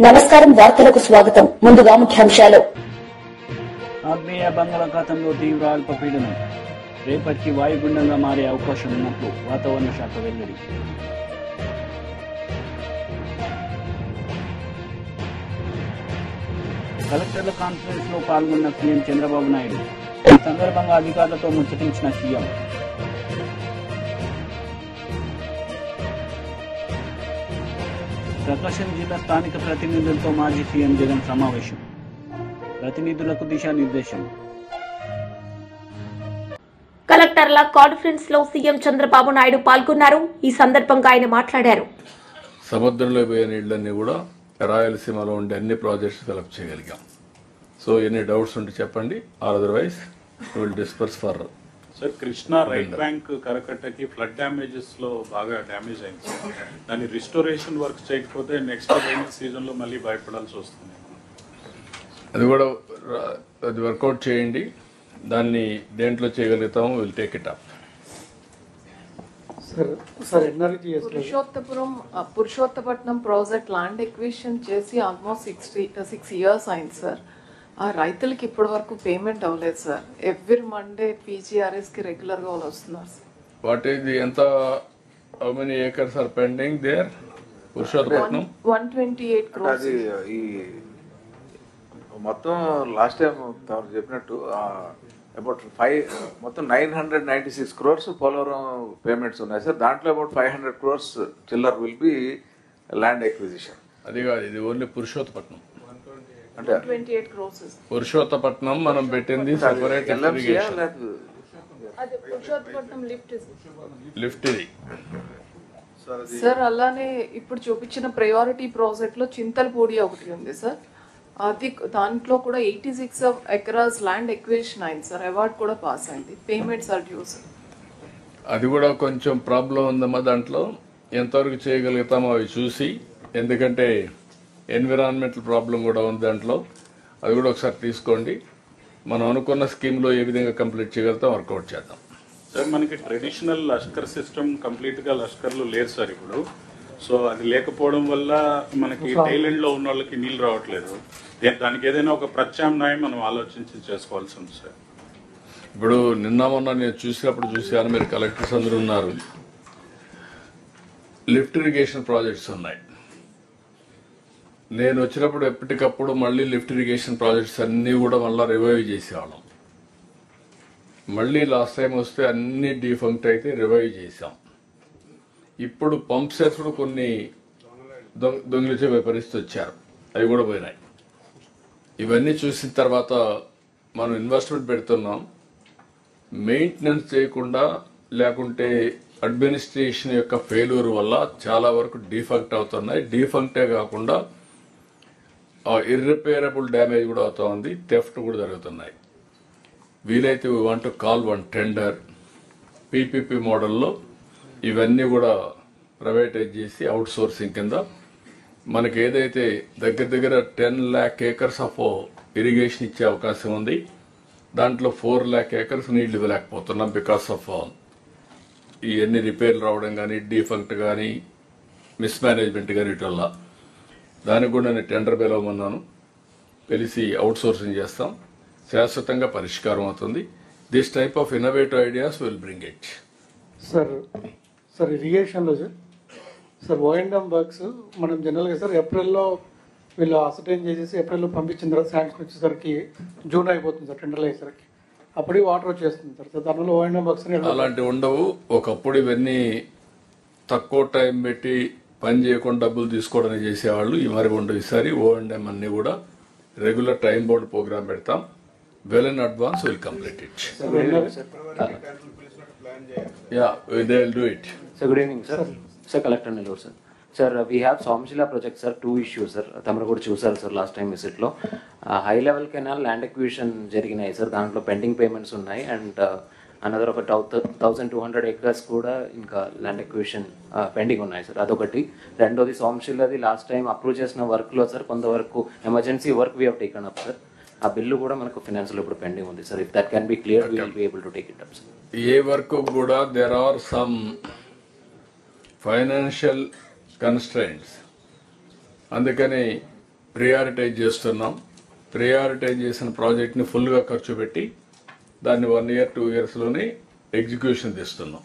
నమస్కారం వార్తలకు స్వాగతం ముందుగా ముఖ్యాంశాలు ఆగ్నేయ బంగాళాఖాతంలో తీవ్ర అల్పపీడనం రేపటికి వాయుగుండంగా మారే అవకాశం ఉన్నట్లు వాతావరణ శాఖ వెల్లడి. కలెక్టర్ల కాన్ఫరెన్స్ లో పాల్గొన్న సీఎం చంద్రబాబు నాయుడు. ఈ సందర్భంగా అధికారులతో ముచ్చటించిన సీఎం. ప్రకాశం జిల్లా స్థానిక ప్రతినిధులతో మాజీ సీఎం జగన్ సమావేశం. ప్రతినిధులకు దిశానిర్దేశం. కలెక్టర్ల కాన్ఫరెన్స్ లో సీఎం చంద్రబాబు నాయుడు పాల్గొన్నారు. ఈ సందర్భంగా ఆయన మాట్లాడారు. సముద్రంలో పోయే నీళ్లన్నీ కూడా రాయలసీమలో ఉండే అన్ని ప్రాజెక్ట్స్ డెవలప్ చేయగలిగాం. సో ఎన్ని డౌట్స్ ఉంటే చెప్పండి, or otherwise will disperse for. Sir, Krishna right bank కరకట్టకి ఫ్లడ్ డ్యామేజెస్ లో బాగా డ్యామేజ్ అయింది సార్. దాన్ని రిస్టోరేషన్ వర్క్ చేయకపోతే నెక్స్ట్ రైన్ సీజన్ లో మళ్ళీ భయపడాల్సి వస్తుంది. అది కూడా అది వర్కౌట్ చేయండి. దాన్ని దేంట్లో చేయగలుగుతాము, will take it up. Purushottapatnam project land acquisition చేసి ఆల్మోస్ట్ 6 years అయింది సార్. ఆ రైతులకి ఇప్పటి వరకు పేమెంట్ అవ్వలేదు సార్. ఎవ్రీ మండే PGRS కి రెగ్యులర్ గా వాళ్ళు వస్తున్నారు సార్. వాట్ ఈస్ ది ఎంత, how many acres are pending there? Purushottapatnam 128 crores. ఈ మొత్తం లాస్ట్ టైం తమరు చెప్పినట్టు అబౌట్ మొత్తం 996 crores పోలవరం పేమెంట్స్ ఉన్నాయి సార్. దాంట్లో about 500 crores chiller will be land acquisition. అది కాదు, ఇది ఓన్లీ పురుషోత్తపట్నం. అంటే 128 crores. పురుషోత్తపట్నం మనం పెట్టింది సెపరేట్ అది పురుషోత్తపట్నం లిఫ్ట్ ఇది సార్. అలానే ఇప్పుడు చూపించిన ప్రయారిటీ ప్రాజెక్ట్ లో చింతలపూడి ఒకటి ఉంది సార్. అది దాంట్లో కూడా 86 acres ల్యాండ్ ఎక్విజిషన్ అయింది సార్. అవార్డ్ కూడా పాస్ అయింది. Payments are due sir. అది కూడా కొంచెం ప్రాబ్లం ఉందమ్మా. దాంట్లో ఎంతవరకు చేయగలుగుతామో అవి చూసి, ఎందుకంటే ఎన్విరాన్మెంటల్ ప్రాబ్లం కూడా ఉంది దాంట్లో. అది కూడా ఒకసారి తీసుకోండి. మనం అనుకున్న స్కీమ్లో ఏ విధంగా కంప్లీట్ చేయగలుగుతాం వర్కౌట్ చేద్దాం. సార్, మనకి ట్రెడిషనల్ లష్కర్ సిస్టమ్ కంప్లీట్ గా లష్కర్లు లేదు సార్ ఇప్పుడు. సో అది లేకపోవడం వల్ల మనకి థైలాండ్ లో ఉన్న వాళ్ళకి నీళ్ళు రావట్లేదు. దానికి ఏదైనా ఒక ప్రత్యామ్నాయం మనం ఆలోచించి చేసుకోవాల్సి ఉంది సార్. ఇప్పుడు నిన్న మొన్న నేను చూసాను, మీరు కలెక్టర్స్ అందరూ ఉన్నారు. లిఫ్ట్ ఇరిగేషన్ ప్రాజెక్ట్స్ ఉన్నాయి. నేను వచ్చినప్పుడు ఎప్పటికప్పుడు మళ్ళీ లిఫ్ట్ ఇరిగేషన్ ప్రాజెక్ట్స్ అన్నీ కూడా మళ్ళీ రివైవ్ చేసేవాళ్ళం. మళ్ళీ లాస్ట్ టైం వస్తే అన్ని డిఫంక్ట్ అయితే రివైవ్ చేసాం. ఇప్పుడు పంప్ సెట్స్ కూడా కొన్ని దొంగిలించే పరిస్థితి వచ్చారు, అవి కూడా పోయినాయి. ఇవన్నీ చూసిన తర్వాత మనం ఇన్వెస్ట్మెంట్ పెడుతున్నాం. మెయింటెనెన్స్ చేయకుండా, లేకుంటే అడ్మినిస్ట్రేషన్ యొక్క ఫెయిల్యూర్ వల్ల చాలా వరకు డిఫంక్ట్ అవుతున్నాయి. డిఫంక్టే కాకుండా ఇర్రిపేరబుల్ డ్యామేజ్ కూడా అవుతా ఉంది, థెఫ్ట్ కూడా జరుగుతున్నాయి. వీలైతే we want to call one tender PPP మోడల్లో ఇవన్నీ కూడా ప్రైవేటైజ్ చేసి అవుట్ సోర్సింగ్ కింద మనకి ఏదైతే దగ్గర 10 lakh acres ఆఫ్ ఇరిగేషన్ ఇచ్చే అవకాశం ఉంది. దాంట్లో 4 lakh acres నీళ్లు ఇవ్వలేకపోతున్నాం బికాస్ ఆఫ్ ఇవన్నీ రిపేర్లు రావడం కానీ, డిఫంక్ట్ కానీ, మిస్మేనేజ్మెంట్ కానీ వీటి వల్ల. దానికి కూడా నేను టెండర్ పిలవమన్నాను. పిలిచి అవుట్ సోర్సింగ్ చేస్తాం. శాశ్వతంగా పరిష్కారం అవుతుంది. This type of innovative ideas will bring it. Sir ఇరిగేషన్లో సార్ O&M వర్క్స్ మనం జనరల్గా సార్ ఏప్రిల్లో వీళ్ళు అసర్టైన్ చేసేసి ఏప్రిల్లో పంపించిన తర్వాత శాంక్షన్ వచ్చేసరికి జూన్ అయిపోతుంది సార్. టెండర్లు అయ్యేసరికి అప్పటికి వాటర్ వచ్చేస్తుంది సార్. దానివల్ల O&M వర్క్స్ అలాంటివి ఉండవు. ఒకప్పుడు ఇవన్నీ తక్కువ టైం పెట్టి పని చేయకుండా డబ్బులు తీసుకోవడం చేసేవాళ్ళు. ఈ మరి ఉండవు. ఈసారి O&M అన్ని కూడా రెగ్యులర్ టైం బౌండ్ ప్రోగ్రామ్ పెడతాం. Well in advance will complete it. Yeah, they will do it. Sir, good evening, sir. Sir, Collector Nellore, sir. Sir, we have Somashila project, sir. 2 issues, sir. Tamaru kuda chusaru, sir, last time visit lo. High level canal land acquisition jariginayi, sir. Dantlo pending payments unnayi, and another of 1200 acres kuda inka land acquisition pending unnayi, sir. Adokati. Rendodi Somashiladi last time approve chesina work lo, sir. Konda varaku emergency work we have taken up, sir. ఆ బిల్లు కూడా మనకు financial ఇప్పుడు pending ఉంది sir. If that can be clear we will be able to take it up sir. ఏ work కూడా there are some financial constraints. అందుకని prioritise చేస్తున్నాం. ప్రియారిటైజ్ చేసిన ప్రాజెక్ట్ని ఫుల్గా ఖర్చు పెట్టి దాన్ని 1 year 2 yearsలోనే ఎగ్జిక్యూషన్ తీస్తున్నాం.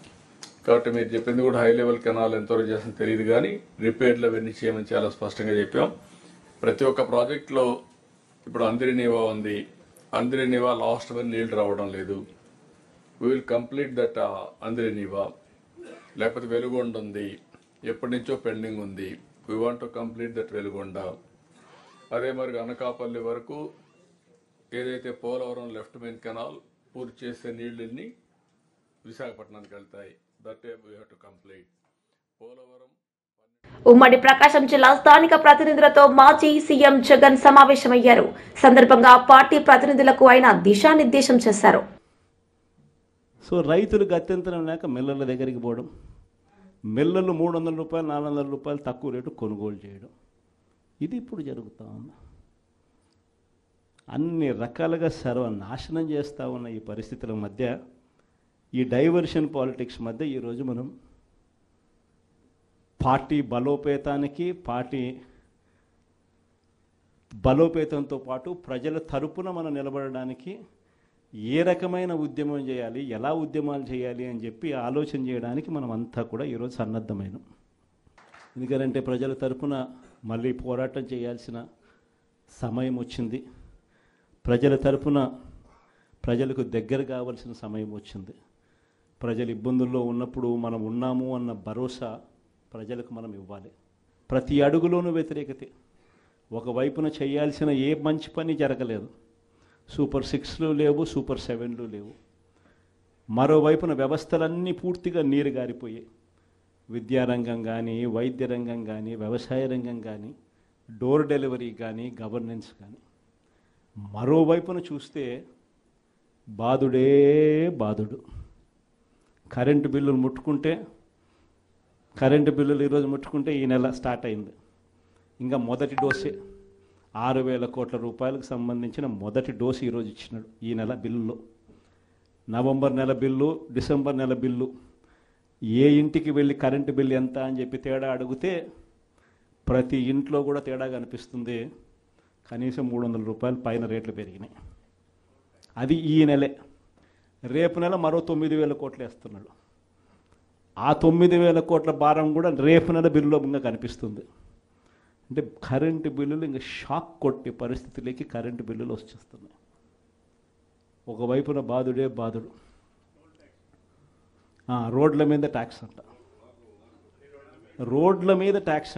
కాబట్టి మీరు చెప్పింది కూడా హై లెవెల్ కెనాల్ ఎంతవరకు చేసిన తెలియదు, కానీ రిపేర్లు అవన్నీ చేయమని చాలా స్పష్టంగా చెప్పాం. ప్రతి ఒక్క ప్రాజెక్టులో ఇప్పుడు అందిరినీవా ఉంది. అందిరినీవా లాస్ట్ వరకు నీళ్లు రావడం లేదు. వీ విల్ కంప్లీట్ దట్ అందిరినీవా. లేకపోతే వెలుగొండ ఉంది, ఎప్పటి నుంచో పెండింగ్ ఉంది. We want to complete that Veligonda. అదే మరి అనకాపల్లి వరకు ఏదైతే పోలవరం లెఫ్ట్ మెయిన్ కెనాల్ పూర్తి చేసే నీళ్ళని విశాఖపట్నానికి వెళ్తాయి. That we have to complete. Polavaram ఉమ్మడి ప్రకాశం జిల్లా స్థానిక ప్రతినిధులతో మాజీ సీఎం జగన్ సమావేశమయ్యారు. సందర్భంగా పార్టీ ప్రతినిధులకు ఆయన దిశానిర్దేశం చేశారు. సో రైతులు గత్యంతరం లేక మిల్లర్ల దగ్గరికి పోవడం, మిల్లర్లు 300 రూపాయలు 400 రూపాయలు తక్కువ రేటు కొనుగోలు చేయడం, ఇది ఇప్పుడు జరుగుతూ ఉంది. అన్ని రకాలుగా సర్వనాశనం చేస్తూ ఉన్న ఈ పరిస్థితుల మధ్య, ఈ డైవర్షన్ పాలిటిక్స్ మధ్య ఈరోజు మనం పార్టీ బలోపేతంతో పాటు ప్రజల తరపున మనం నిలబడడానికి ఏ రకమైన ఉద్యమం చేయాలి, ఎలా ఉద్యమాలు చేయాలి అని చెప్పి ఆలోచన చేయడానికి మనం అంతా కూడా ఈరోజు సన్నద్ధమైనాం. ఎందుకంటే ప్రజల తరపున మళ్ళీ పోరాటం చేయాల్సిన సమయం వచ్చింది. ప్రజల తరపున ప్రజలకు దగ్గర కావాల్సిన సమయం వచ్చింది. ప్రజలు ఇబ్బందుల్లో ఉన్నప్పుడు మనం ఉన్నాము అన్న భరోసా ప్రజలకు మనం ఇవ్వాలి. ప్రతి అడుగులోనూ వ్యతిరేకతే. ఒకవైపున చేయాల్సిన ఏ మంచి పని జరగలేదు. సూపర్ 6లు లేవు, సూపర్ 7లు లేవు. మరోవైపున వ్యవస్థలన్నీ పూర్తిగా నీరు గారిపోయాయి. విద్యారంగం కానీ, వైద్య రంగం కానీ, వ్యవసాయ రంగం కానీ, డోర్ డెలివరీ కానీ, గవర్నెన్స్ కానీ. మరోవైపున చూస్తే బాధుడే బాధుడు. కరెంటు బిల్లులు ఈరోజు ముట్టుకుంటే ఈ నెల స్టార్ట్ అయింది. ఇంకా మొదటి డోసే 6,000 కోట్ల రూపాయలకు సంబంధించిన మొదటి డోసు ఈరోజు ఇచ్చినాడు ఈ నెల బిల్లులో. నవంబర్ నెల బిల్లు, డిసెంబర్ నెల బిల్లు, ఏ ఇంటికి వెళ్ళి కరెంటు బిల్లు ఎంత అని చెప్పి తేడా అడిగితే ప్రతి ఇంట్లో కూడా తేడా కనిపిస్తుంది. కనీసం 300 రూపాయలు పైన రేట్లు పెరిగినాయి. అది ఈ నెలే. రేపు నెల మరో 9,000 కోట్లు వేస్తున్నాడు. ఆ 9,000 కోట్ల భారం కూడా రేపు నెల బిల్లులో ఇంకా కనిపిస్తుంది. అంటే కరెంటు బిల్లులు ఇంకా షాక్ కొట్టే పరిస్థితిలోకి కరెంటు బిల్లులు వచ్చేస్తున్నాయి. ఒకవైపున బాధుడే బాధుడు. రోడ్ల మీద ట్యాక్స్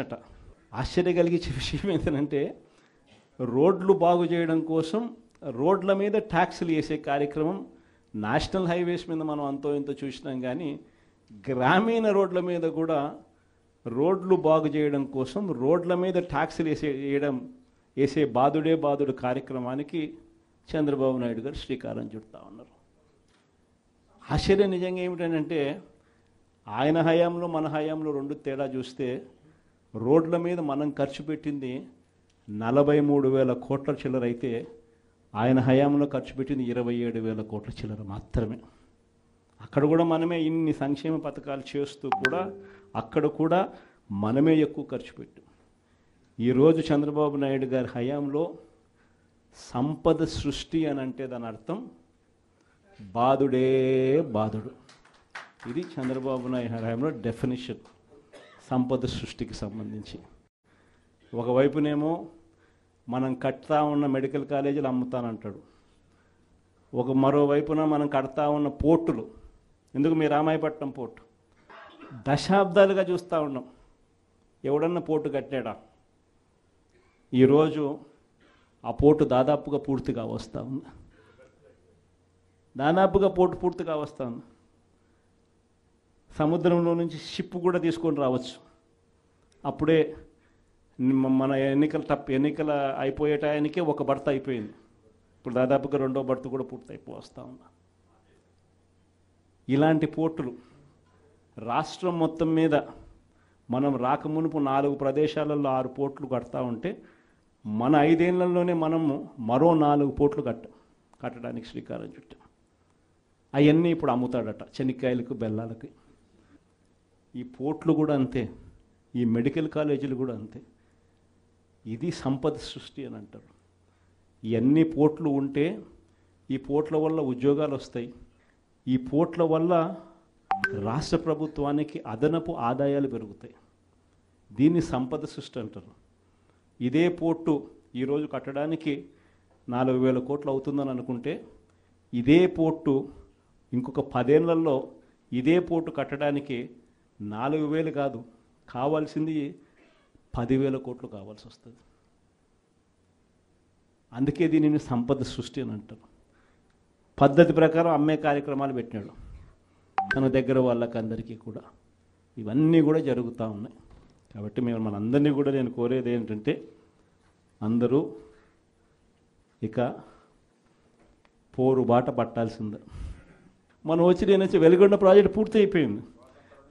అంట. ఆశ్చర్య కలిగించే విషయం ఏంటంటే, రోడ్లు బాగు చేయడం కోసం రోడ్ల మీద ట్యాక్సులు వేసే కార్యక్రమం నేషనల్ హైవేస్ మీద మనం అంతో ఇంతో చూసినాం, కానీ గ్రామీణ రోడ్ల మీద కూడా రోడ్లు బాగు చేయడం కోసం రోడ్ల మీద ట్యాక్సులు వేసే బాధుడే బాధుడు కార్యక్రమానికి చంద్రబాబు నాయుడు గారు శ్రీకారం చుడతా ఉన్నారు. ఆశ్చర్యం నిజంగా ఏమిటంటే, ఆయన హయాంలో మన హయాంలో రెండు తేడా చూస్తే, రోడ్ల మీద మనం ఖర్చు పెట్టింది 43,000 కోట్ల చిల్లర అయితే ఆయన హయాంలో ఖర్చు పెట్టింది 27,000 కోట్ల చిల్లర మాత్రమే. అక్కడ కూడా మనమే ఇన్ని సంక్షేమ పథకాలు చేస్తూ కూడా అక్కడ కూడా మనమే ఎక్కువ ఖర్చు పెట్టాం. ఈరోజు చంద్రబాబు నాయుడు గారి హయాంలో సంపద సృష్టి అని అంటే దాని అర్థం బాధుడే బాధుడు. ఇది చంద్రబాబు నాయుడు హయాంలో డెఫినిషన్ సంపద సృష్టికి సంబంధించి. ఒకవైపునేమో మనం కడతా ఉన్న మెడికల్ కాలేజీలు అమ్ముతానంటాడు. మరోవైపున మనం కడతా ఉన్న పోర్టులు, ఎందుకు మీ రామాయపట్నం పోర్టు దశాబ్దాలుగా చూస్తూ ఉన్నాం. ఎవడన్నా పోర్టు కట్టాడా? ఈరోజు ఆ పోర్టు దాదాపుగా పూర్తిగా వస్తూ ఉంది. పోర్టు పూర్తిగా వస్తూ ఉంది. సముద్రంలో నుంచి షిప్ కూడా తీసుకొని రావచ్చు. అప్పుడే మన ఎన్నికల అయిపోయే టయానికే ఒక బర్త అయిపోయింది. ఇప్పుడు దాదాపుగా రెండో బర్త కూడా పూర్తి అయిపోవస్తూ ఉంది. ఇలాంటి పోర్టులు రాష్ట్రం మొత్తం మీద మనం రాకమునుపు 4 ప్రదేశాలలో 6 పోర్టులు కడతా ఉంటే, మన 5 ఏళ్లలోనే మనము మరో 4 పోర్టులు కట్టడానికి శ్రీకారం చుట్టాం. అవన్నీ ఇప్పుడు అమ్ముతాడట చెనిక్కాయలకు బెల్లాలకి. ఈ పోర్టులు కూడా అంతే, ఈ మెడికల్ కాలేజీలు కూడా అంతే. ఇది సంపద సృష్టి అని అంటారు. ఇవన్నీ పోర్ట్లు ఉంటే ఈ పోర్ట్ల వల్ల ఉద్యోగాలు వస్తాయి, ఈ పోర్ట్ల వల్ల రాష్ట్ర ప్రభుత్వానికి అదనపు ఆదాయాలు పెరుగుతాయి. దీన్ని సంపద సృష్టి అంటారు. ఇదే పోర్టు ఈరోజు కట్టడానికి 4,000 కోట్లు అవుతుందని అనుకుంటే ఇదే పోర్టు ఇంకొక 10 ఏళ్లలో ఇదే పోర్టు కట్టడానికి 4,000 కాదు, కావాల్సింది 10,000 కోట్లు కావాల్సి వస్తుంది. అందుకే దీనిని సంపద సృష్టి అని అంటారు. పద్ధతి ప్రకారం అమ్మే కార్యక్రమాలు పెట్టినాడు తన దగ్గర వాళ్ళకందరికీ కూడా. ఇవన్నీ కూడా జరుగుతూ ఉన్నాయి. కాబట్టి మేము మనందరినీ కూడా నేను కోరేది ఏంటంటే అందరూ ఇక పోరు బాట పట్టాల్సిందే. మనం నేను వచ్చి వెలిగొండ ప్రాజెక్టు పూర్తి అయిపోయింది.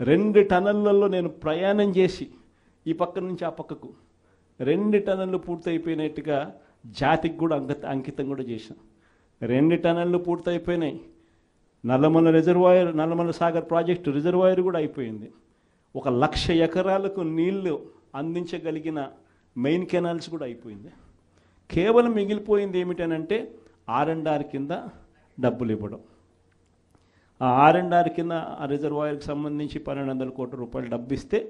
2 టన్నెళ్లలో నేను ప్రయాణం చేసి ఈ పక్క నుంచి ఆ పక్కకు 2 టన్నెళ్ళు పూర్తి అయిపోయినట్టుగా జాతికి కూడా అంకితం కూడా చేశాం. 2 టన్నెళ్ళు పూర్తి అయిపోయినాయి. Nallamala reservoir, Nallamala Sagar project reservoir కూడా అయిపోయింది. 1,00,000 ఎకరాలకు నీళ్లు అందించగలిగిన మెయిన్ కెనాల్స్ కూడా అయిపోయింది. కేవలం మిగిలిపోయింది ఏమిటనంటే R&R కింద డబ్బులు ఇవ్వడం. ఆ R&R కింద ఆ రిజర్వాయర్కి సంబంధించి 1,200 కోట్ల రూపాయలు డబ్బు ఇస్తే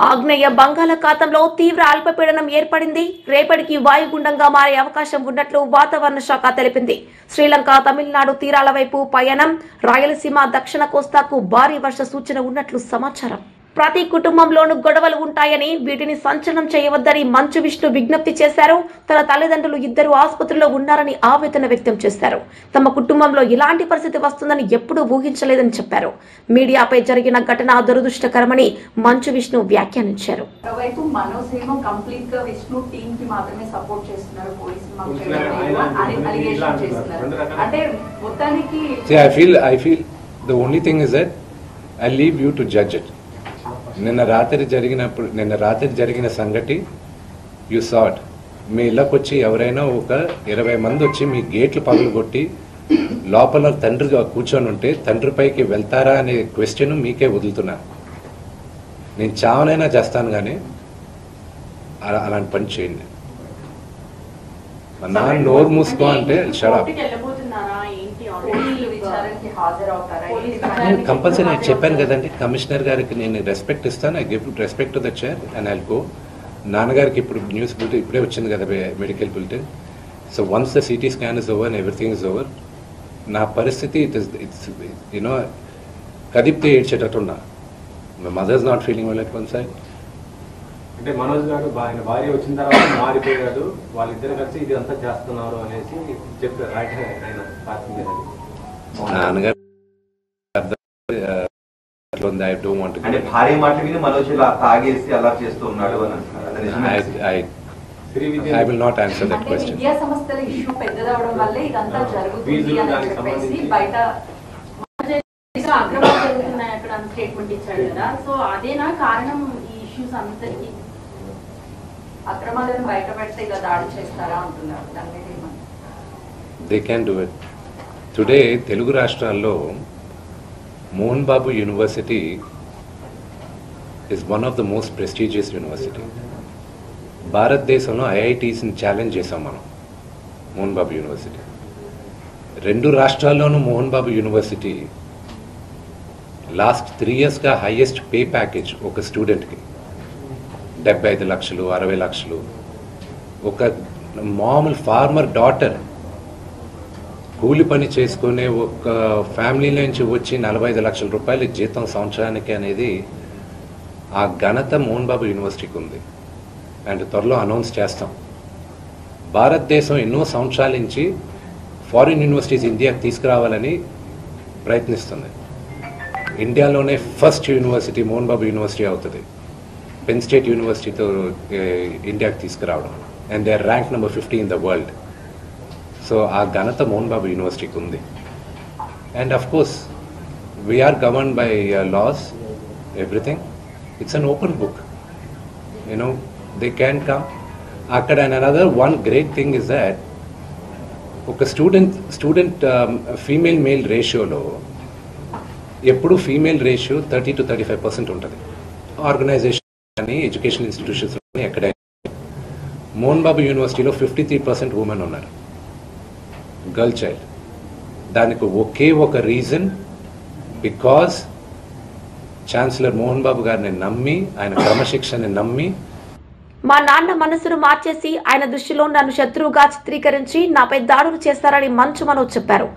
ఆగ్నేయ బంగాళాఖాతంలో తీవ్ర అల్పపీడనం ఏర్పడింది. రేపటికి వాయుగుండంగా మారే అవకాశం ఉన్నట్లు వాతావరణ శాఖ తెలిపింది. శ్రీలంక, తమిళనాడు తీరాల వైపు పయనం, రాయలసీమ, దక్షిణ కోస్తాకు భారీ వర్ష సూచన ఉన్నట్లు సమాచారం. ప్రతి కుటుంబంలోనూ గొడవలు ఉంటాయని, వీటిని సంచలనం చేయవద్దని మంచు విష్ణు విజ్ఞప్తి చేశారు. తన తల్లిదండ్రులు 2 ఆసుపత్రిలో ఉన్నారని ఆవేదన వ్యక్తం చేశారు. తమ కుటుంబంలో ఇలాంటి పరిస్థితి వస్తుందని ఎప్పుడూ ఊహించలేదని చెప్పారు. మీడియాపై జరిగిన ఘటన దురదృష్టకరమని మంచు విష్ణు వ్యాఖ్యానించారు. నిన్న రాత్రి జరిగిన సంగతి యు సాట్. మీ ఇళ్ళకి వచ్చి ఎవరైనా ఒక 20 మంది వచ్చి మీ గేట్లు పగలగొట్టి లోపల తండ్రిగా కూర్చొని ఉంటే తండ్రిపైకి వెళ్తారా అనే క్వశ్చన్ మీకే వదులుతున్నాను. నేను చావనైనా చేస్తాను, కానీ అలాంటి పని చేయండి. మా నాన్న నోరు మూసుకో అంటే షడప్. కంపల్సరీ చెప్పాను కదండి, కమిషనర్ గారికి నేను రెస్పెక్ట్ ఇస్తాను. I give respect to the chair and I'll go. నాన్నగారికి ఇప్పుడు న్యూస్ బులెటిన్ ఇప్పుడే వచ్చింది కదా, medical bulletin. So once the CT scan is over and everything is over, నా పరిస్థితి ఇట్స్ యూనో కదిపితే ఏడ్చేటట్టున్నా. My mother is not feeling well at one side. అంటే మనోజ్ గారు భార్య వచ్చిన తర్వాత మారిపోయాడు, వాళ్ళిద్దరు కలిసి ఇది అంతా చేస్తున్నారు అనేసి చెప్పారు. నాన్నగారు భార్య మాట విని మనోజ్ తాగేసి అలా చేస్తూ ఉన్నాడు అని I will not answer that question. విద్యా సంస్థల ఇష్యూ పెద్దదవడం వల్లే ఇదంతా జరుగుతుంది అని చెప్పేసి బయట అక్రమాలు జరుగుతున్నాయి అక్కడ స్టేట్మెంట్ ఇచ్చాడు కదా. సో అదేనా కారణం ఈ ఇష్యూస్ అంతటికి? అక్రమాలను బయట పెడితే ఇలా దాడి చేస్తారా అంటున్నారు. దాని మీద ఏమన్నా? They can do it. Today Telugu రాష్ట్రాల్లో Mohan Babu university is one of the most prestigious university. భారతదేశంలో ఐఐటీస్ని ఛాలెంజ్ చేసాం మనం మోహన్ బాబు యూనివర్సిటీ. 2 రాష్ట్రాల్లోనూ మోహన్ బాబు యూనివర్సిటీ లాస్ట్ 3 yearsగా హైయెస్ట్ పే ప్యాకేజ్ ఒక స్టూడెంట్కి 75 లక్షలు 60 లక్షలు. ఒక మామూలు ఫార్మర్ డాటర్ కూలి పని చేసుకునే ఒక ఫ్యామిలీ నుంచి వచ్చి 45 లక్షల రూపాయలు జీతం సంవత్సరానికి అనేది ఆ ఘనత మోహన్ బాబు యూనివర్సిటీకి ఉంది. అండ్ త్వరలో అనౌన్స్ చేస్తాం. భారతదేశం ఎన్నో సంవత్సరాల నుంచి ఫారిన్ యూనివర్సిటీస్ ఇండియాకి తీసుకురావాలని ప్రయత్నిస్తుంది. ఇండియాలోనే first university Mohan Babu university అవుతుంది. పెన్ స్టేట్ యూనివర్సిటీతో ఇండియాకి తీసుకురావడం. And they are rank number 50 in the world. So ఆ ఘనత మోహన్ బాబు యూనివర్సిటీకి ఉంది. And of course we're governed by laws, everything. It's an open book, you know. They can come. అక్కడ and another one great thing is that ఒక student female male రేషియోలో ఎప్పుడు female ratio 30 to 35% ఉంటుంది. Organisation కానీ ఎడ్యుకేషన్ ఇన్స్టిట్యూషన్స్ కానీ ఎక్కడైనా మోహన్ బాబు యూనివర్సిటీలో 53% women ఉన్నారు, గర్ల్ చైల్డ్. దానికి ఒకే ఒక reason, because chancellor Mohan Babu గారిని నమ్మి, ఆయన క్రమశిక్షణని నమ్మి. మా నాన్న మనసును మార్చేసి ఆయన దృష్టిలో నన్ను శత్రువుగా చిత్రీకరించి నాపై దాడులు చేస్తారని మంచు మనోజ్ చెప్పారు.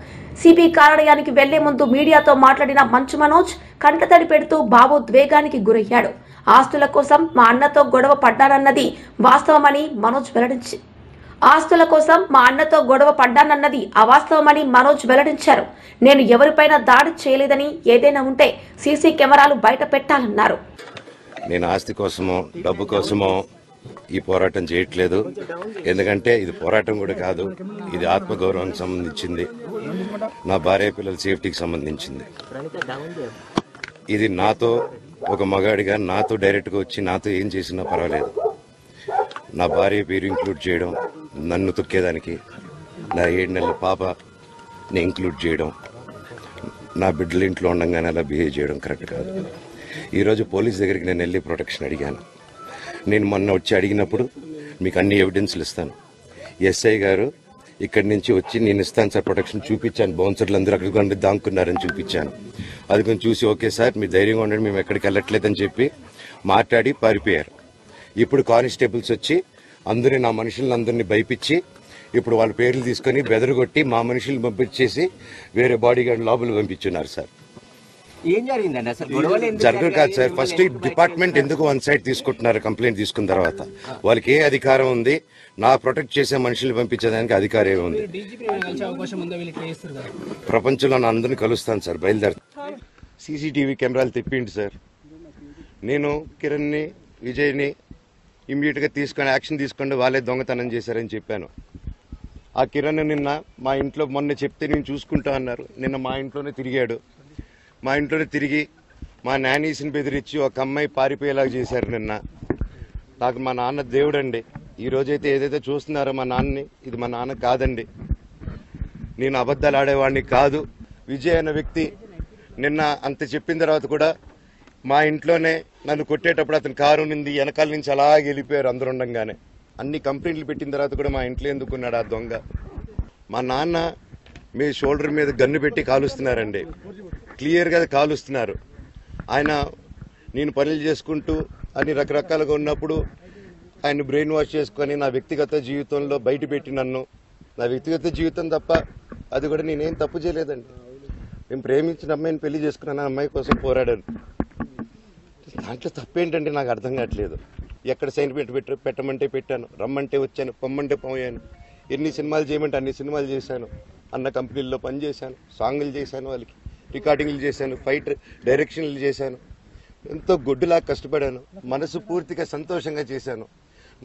సిబి కార్యాలయానికి వెళ్లే ముందు మీడియాతో మాట్లాడిన మంచు మనోజ్ కంటతడి పెడుతూ భావోద్వేగానికి గురయ్యాడు. ఆస్తుల కోసం మా అన్నతో గొడవ పడ్డానన్నది వాస్తవమని మనోజ్ వెల్లడించారు. ఆస్తుల కోసం మా అన్నతో గొడవ పడ్డానన్నది అవాస్తవమని మనోజ్ వెల్లడించారు. నేను ఎవరిపైనా దాడి చేయలేదని, ఏదైనా ఉంటే సీసీ కెమెరాలు బయట పెట్టాలన్నారు. నేను ఆస్తి కోసమో డబ్బు కోసమో ఈ పోరాటం చేయట్లేదు. ఎందుకంటే ఇది పోరాటం కూడా కాదు, ఇది ఆత్మగౌరవానికి సంబంధించింది, నా భార్య పిల్లల సేఫ్టీకి సంబంధించింది. ఇది నాతో ఒక మగాడిగా నాతో డైరెక్ట్గా వచ్చి నాతో ఏం చేసినా పర్వాలేదు. నా భార్య పేరు ఇంక్లూడ్ చేయడం, నన్ను తొక్కేదానికి, నా 7 నెలల పాపని ఇంక్లూడ్ చేయడం, నా బిడ్డల ఇంట్లో ఉండగానే అలా బిహేవ్ చేయడం కరెక్ట్ కాదు. ఈరోజు పోలీస్ దగ్గరికి నేను వెళ్ళి ప్రొటెక్షన్ అడిగాను. నేను మొన్న వచ్చి అడిగినప్పుడు మీకు అన్ని ఎవిడెన్స్లు ఇస్తాను, ఎస్ఐ గారు ఇక్కడి నుంచి వచ్చి నేను ఇస్తాను సార్ ప్రొటెక్షన్ చూపించాను, బౌన్సర్లు అందరూ అక్కడ దాక్కున్నారని చూపించాను. అది కొంచెం చూసి ఓకే సార్ మీరు ధైర్యంగా ఉండండి, మేము ఎక్కడికి వెళ్ళట్లేదని చెప్పి మాట్లాడి పారిపోయారు. ఇప్పుడు కానిస్టేబుల్స్ వచ్చి అందరినీ, నా మనుషులను అందరినీ భయపించి ఇప్పుడు వాళ్ళ పేర్లు తీసుకొని బెదరగొట్టి మా మనుషులు పంపించేసి వేరే బాడీ గార్డ్ లోపల పంపించున్నారు సార్. ఏం జరిగిందండి అసలు? జరగదు కాదు సార్. ఫస్ట్ డిపార్ట్మెంట్ ఎందుకు వన్ సైడ్ తీసుకుంటున్నారు? కంప్లైంట్ తీసుకున్న తర్వాత వాళ్ళకి ఏ అధికారం ఉంది? నా ప్రొటెక్ట్ చేసే మనుషులు పంపించేదానికి అధికారం ఉంది. ప్రపంచంలో నా అందరినీ కలుస్తాను సార్, బయలుదేరుతాను. సీసీటీవీ కెమెరాలు తెప్పిండి సార్. నేను కిరణ్ని, విజయ్ని ఇమ్మీడియట్గా తీసుకొని యాక్షన్ తీసుకోండి, వాళ్ళే దొంగతనం చేశారని చెప్పాను. ఆ కిరణ్ నిన్న మా ఇంట్లో మొన్న చెప్తే నేను చూసుకుంటా అన్నారు. నిన్న మా ఇంట్లోనే తిరిగాడు. మా ఇంట్లోనే తిరిగి మా నానీస్ని బెదిరించి ఒక అమ్మాయి పారిపోయేలాగా చేశారు నిన్న. నాకు మా నాన్న దేవుడండి. ఈ రోజైతే ఏదైతే చూస్తున్నారో మా నాన్నని, ఇది మా నాన్న కాదండి. నేను అబద్ధాలు ఆడేవాడిని కాదు. విజయ్ అనే వ్యక్తి నిన్న అంత చెప్పిన తర్వాత కూడా మా ఇంట్లోనే నన్ను కొట్టేటప్పుడు అతని కారు నింది వెనకాల నుంచి అలాగే వెళ్ళిపోయారు అందరు ఉండంగానే. అన్ని కంప్లైంట్లు పెట్టిన తర్వాత కూడా మా ఇంట్లో ఎందుకున్నాడు ఆ దొంగ? మా నాన్న మీ షోల్డర్ మీద గన్ను పెట్టి కాలుస్తున్నారండి, క్లియర్గా కాలుస్తున్నారు. ఆయన నేను పనులు చేసుకుంటూ అన్ని రకరకాలుగా ఉన్నప్పుడు ఆయన బ్రెయిన్ వాష్ చేసుకొని నా వ్యక్తిగత జీవితంలో బయట పెట్టి నన్ను, నా వ్యక్తిగత జీవితం తప్ప అది కూడా నేనేం తప్పు చేయలేదండి. నేను ప్రేమించిన అమ్మాయిని పెళ్లి చేసుకున్నాను, అమ్మాయి కోసం పోరాడాను. దాంట్లో తప్పేంటంటే నాకు అర్థం కావట్లేదు. ఎక్కడ సైన్ పెట్టమంటే పెట్టాను, రమ్మంటే వచ్చాను, పొమ్మంటే పోయాను. ఎన్ని సినిమాలు చేయమంటే అన్ని సినిమాలు చేశాను. అన్న కంపెనీల్లో పనిచేశాను, సాంగులు చేశాను, వాళ్ళకి రికార్డింగ్లు చేశాను, ఫైట్ డైరెక్షన్లు చేశాను. ఎంతో గొడ్డులాగా కష్టపడాను, మనసు పూర్తిగా సంతోషంగా చేశాను.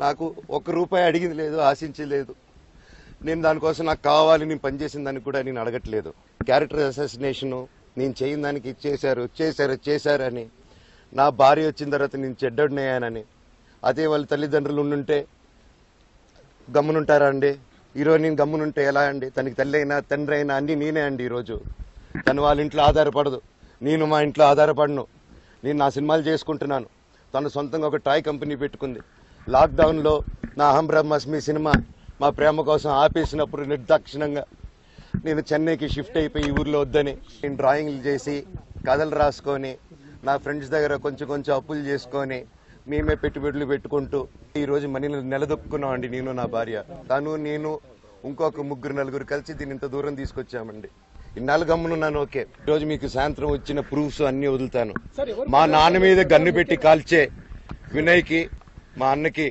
నాకు ₹1 అడిగింది లేదు, ఆశించలేదు. నేను దానికోసం నాకు కావాలి, నేను పనిచేసిన దానికి కూడా నేను అడగట్లేదు. క్యారెక్టర్ అసాసినేషను నేను చేయని దానికి చేశారు అని, నా భార్య వచ్చిన తర్వాత నేను చెడ్డడినయ్యానని. అదే వాళ్ళ తల్లిదండ్రులు ఉండుంటే గమ్మునుంటారా అండి? ఈరోజు నేను గమ్మునుంటే ఎలా అండి? తనకి తల్లి అయినా తండ్రి అయినా అన్నీ నేనే అండి. ఈరోజు తను వాళ్ళ ఇంట్లో ఆధారపడదు, నేను మా ఇంట్లో ఆధారపడను. నేను నా సినిమాలు చేసుకుంటున్నాను. తను సొంతంగా ఒక టాయ్ కంపెనీ పెట్టుకుంది. లాక్డౌన్లో నా అహం బ్రహ్మాస్మి సినిమా మా ప్రేమ కోసం ఆపేసినప్పుడు నిర్దాక్షిణంగా నేను చెన్నైకి షిఫ్ట్ అయిపోయి ఊర్లో వద్దని నేను డ్రాయింగ్లు చేసి కథలు రాసుకొని నా ఫ్రెండ్స్ దగ్గర కొంచెం అప్పులు చేసుకొని మేమే పెట్టుబడులు పెట్టుకుంటూ ఈరోజు మనీ నిలదొక్కున్నాం అండి. నేను, నా భార్య, తను, నేను, ఇంకొక 3-4 కలిసి దీన్ని ఇంత దూరం తీసుకొచ్చామండి. ఇన్నాళ్ళు గమ్మునున్నాను. ఓకే, ఈరోజు మీకు సాయంత్రం వచ్చిన ప్రూఫ్స్ అన్ని వదులుతాను. మా నాన్న మీద గన్ను పెట్టి కాల్చే వినయ్కి, మా అన్నకి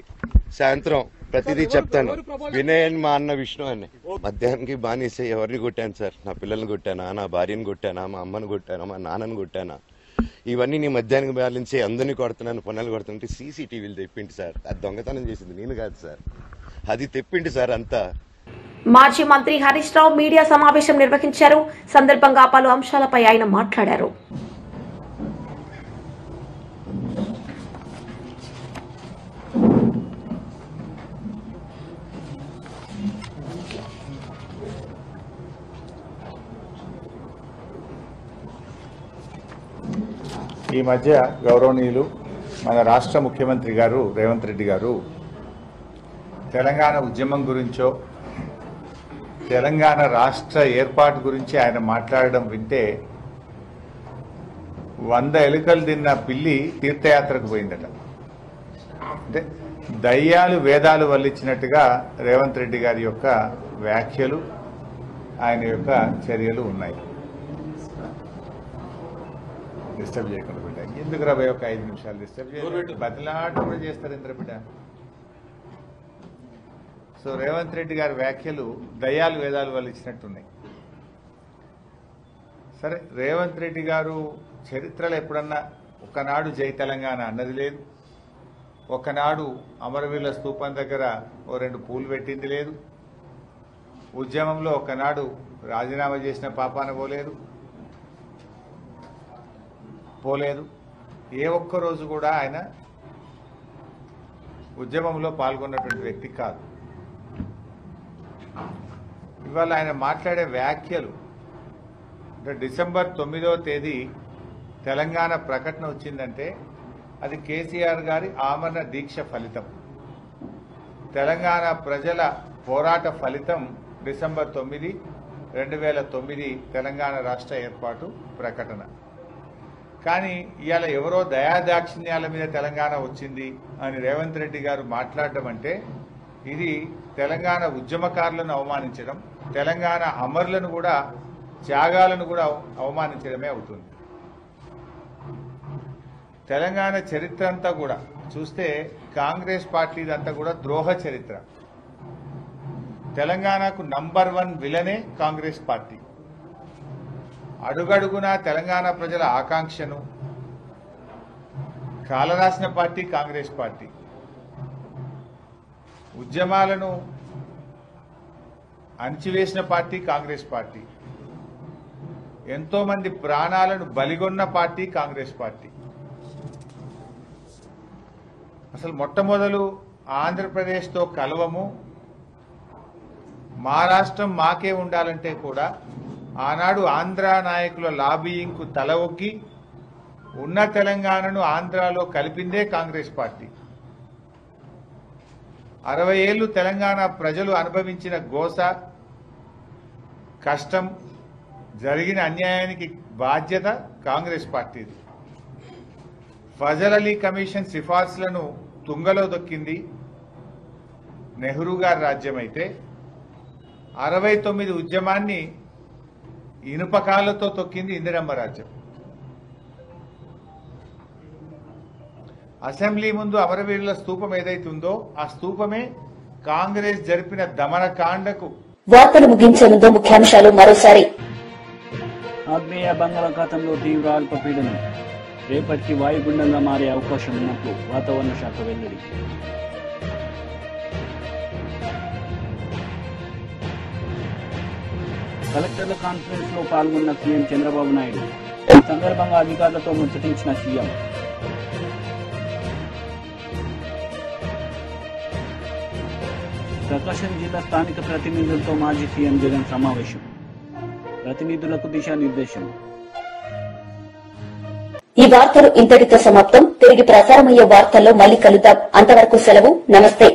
సాయంత్రం ప్రతిదీ చెప్తాను. వినయ్ అని మా అన్న, విష్ణు అని. మధ్యాహ్నానికి బానిసే ఎవరిని కొట్టాను సార్? నా పిల్లల్ని కొట్టానా, నా భార్యను కొట్టానా, మా అమ్మని కొట్టానా, మా నాన్నని కొట్టానా? ఇవన్నీ నీ మధ్యాహ్నం బ్యాలెన్సే. అందరినీ కొడుతున్నాను, పనులు కొడుతుంటే సీసీటీవీలు తెప్పిండి సార్. అది దొంగతనం చేసింది నేను కాదు సార్, అది తెప్పిండి సార్ అంతా. మాజీ మంత్రి హరీష్ రావు మీడియా సమావేశం నిర్వహించారు. సందర్భంగా పలు అంశాలపై ఆయన మాట్లాడారు. ఈ మధ్య గౌరవనీయులు మన రాష్ట్ర ముఖ్యమంత్రి గారు రేవంత్ రెడ్డి గారు తెలంగాణ ఉద్యమం గురించో తెలంగాణ రాష్ట్ర ఏర్పాటు గురించి ఆయన మాట్లాడడం వింటే 100 ఎలుకలు తిన్న పిల్లి తీర్థయాత్రకు పోయిందట. అంటే దయ్యాలు వేదాలు వల్లించినట్టుగా రేవంత్ రెడ్డి గారి యొక్క వ్యాఖ్యలు, ఆయన యొక్క చర్యలు ఉన్నాయి. డిస్టర్బ్ చేయకుండా బిడ్డ, ఎందుకు 25 నిమిషాలు డిస్టర్బ్ చేయాలి? బతిలాట కూడా చేస్తారు ఇంద్ర బిడ్డ. సో రేవంత్ రెడ్డి గారి వ్యాఖ్యలు దయ్యాలు వేదాలు వల్లించినట్టున్నాయి. సరే, రేవంత్ రెడ్డి గారు చరిత్రలో ఎప్పుడన్నా ఒకనాడు జై తెలంగాణ అన్నది లేదు, ఒకనాడు అమరవీరుల స్తూపం దగ్గర 2 పూలు పెట్టింది లేదు, ఉద్యమంలో ఒకనాడు రాజీనామా చేసిన పాపాన పోలేదు. ఏ ఒక్క రోజు కూడా ఆయన ఉద్యమంలో పాల్గొన్నటువంటి వ్యక్తి కాదు. ఇవాళ ఆయన మాట్లాడే వ్యాఖ్యలు, అంటే డిసెంబర్ 9వ తేదీ తెలంగాణ ప్రకటన వచ్చిందంటే అది కేసీఆర్ గారి ఆమరణ దీక్ష ఫలితం. తెలంగాణ ప్రజల పోరాట ఫలితం డిసెంబర్ 9, 2009 తెలంగాణ రాష్ట్ర ఏర్పాటు ప్రకటన. కానీ ఇవాళ ఎవరో దయాదాక్షిణ్యాల మీద తెలంగాణ వచ్చింది అని రేవంత్ రెడ్డి గారు మాట్లాడడం అంటే ఇది తెలంగాణ ఉద్యమకారులను అవమానించడం, తెలంగాణ అమరులను కూడా, త్యాగాలను కూడా అవమానించడమే అవుతుంది. తెలంగాణ చరిత్ర అంతా కూడా చూస్తే కాంగ్రెస్ పార్టీదంతా కూడా ద్రోహ చరిత్ర. తెలంగాణకు నంబర్ 1 విలనే కాంగ్రెస్ పార్టీ. అడుగడుగునా తెలంగాణ ప్రజల ఆకాంక్షను కాలరాసిన పార్టీ కాంగ్రెస్ పార్టీ. ఉద్యమాలను అణచివేసిన పార్టీ కాంగ్రెస్ పార్టీ. ఎంతో మంది ప్రాణాలను బలిగొన్న పార్టీ కాంగ్రెస్ పార్టీ. అసలు మొట్టమొదలు ఆంధ్రప్రదేశ్తో కలవము, మా రాష్ట్రం మాకే ఉండాలంటే కూడా ఆనాడు ఆంధ్ర నాయకుల లాబీయింగ్కు తల ఒగ్గి ఉన్న తెలంగాణను ఆంధ్రాలో కలిపిందే కాంగ్రెస్ పార్టీ. 60 ఏళ్లు తెలంగాణ ప్రజలు అనుభవించిన గోస, కష్టం, జరిగిన అన్యాయానికి బాధ్యత కాంగ్రెస్ పార్టీది. ఫజల్ అలీ కమిషన్ సిఫార్సులను తుంగలో దొక్కింది నెహ్రూ గారి రాజ్యం అయితే 69 ఉద్యమాన్ని ఇనుపకాలతో తొక్కింది ఇందిరమ్మ రాజ్యం. అసెంబ్లీ ముందు అమరవీరుల స్తూపం ఏదైతే ఉందో ఆ స్తూపమే కాంగ్రెస్ జరిపిన దమనకాండకు. వార్తలు ముగించే ముందు ముఖ్యాంశాలు మరోసారి. ఆగ్నేయ బంగాళాఖాతంలో తీవ్ర అల్పపీడనం, రేపటికి వాయుగుండంగా మారే అవకాశం ఉన్నట్లు వాతావరణ శాఖ వెల్లడి. కలెక్టర్ల కాన్ఫరెన్స్ లో పాల్గొన్న సీఎం చంద్రబాబు నాయుడు. ఈ సందర్భంగా అధికారులతో ముచ్చటించిన సీఎం. ప్రకాశం జిల్లా స్థానిక ప్రతినిధులతో మాజీ సీఎం జగన్ సమావేశం. ప్రతినిధులకు దిశానిర్దేశం. ఈ వార్తలు ఇంతటితో సమాప్తం. తిరిగి ప్రసారమయ్యే వార్తల్లో మళ్ళీ కలుద్దాం. అంతవరకు సెలవు. నమస్తే.